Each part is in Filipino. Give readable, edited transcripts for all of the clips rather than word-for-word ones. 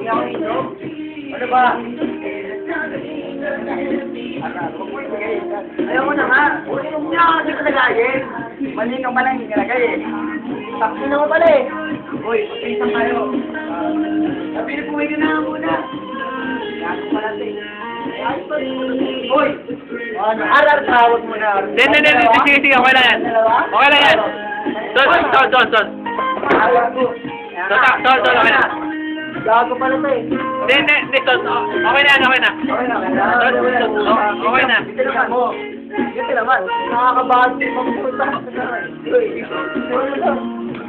Ano ba? Ayaw mo na nga. Hindi ako kasi kalagayin. Mali ka pala hindi kalagay eh. Taksi naman pala eh. Uy, pagkaisan tayo. Sabi na puwi ka na muna. Gago pala ito eh. Uy! Arar tawag mo na. Hindi, sige, okay lang yan. Okay lang yan. Son, okay na. Gago pala ito eh. Hindi, son, okay na yan, okay na. Okay na. Ito naman mo. Ito naman. Nakakabahan din magpunta. Uy.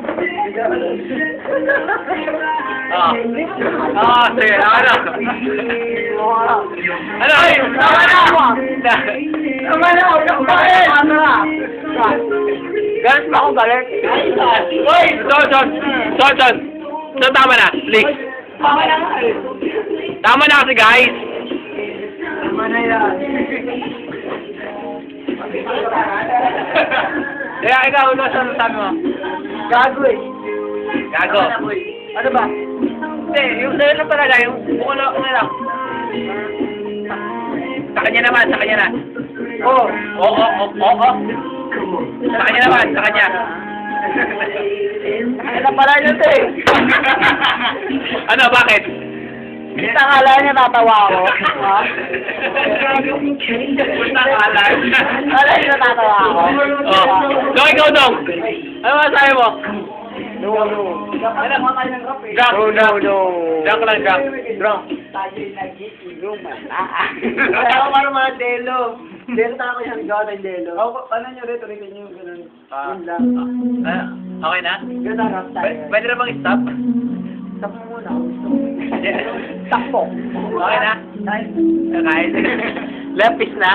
Sige, ano? Ano? Ay, tama na! Tama na! Bakit? Galit ba akong galit? Uy! Son, tama na, please. Tama na nga eh. Tama na kasi, guys. Tama na yan. Kaya ikaw, ano sabi mo? Gago eh. Gago. Ano ba? Hindi, yung sa'yo lang talaga, yung bukol na lang. Sa kanya naman, sa kanya na. Oo. Oo. Sa kanya naman, sa kanya. Ano pala yun ito eh. Ano, bakit? Basta akala niya tatawa ako. Ha? Basta akala. Akala niya natatawa ako. Oh. Dong, ikaw, Dong. Ano masasabi mo? No. Ano mga tayo ng rap eh. Drunk. Drunk lang, drunk. Drunk. Tayo nag-iinuman. Ako parang mga delo. Delo tayo yung God and delo. Ano nyo rin, tuloy nyo yung ganun. Yun lang. Okay na? Ganun ang rap tayo. Pwede na bang stop? Stop mo muna. Stop po. Okay na? Kahit. Left is na?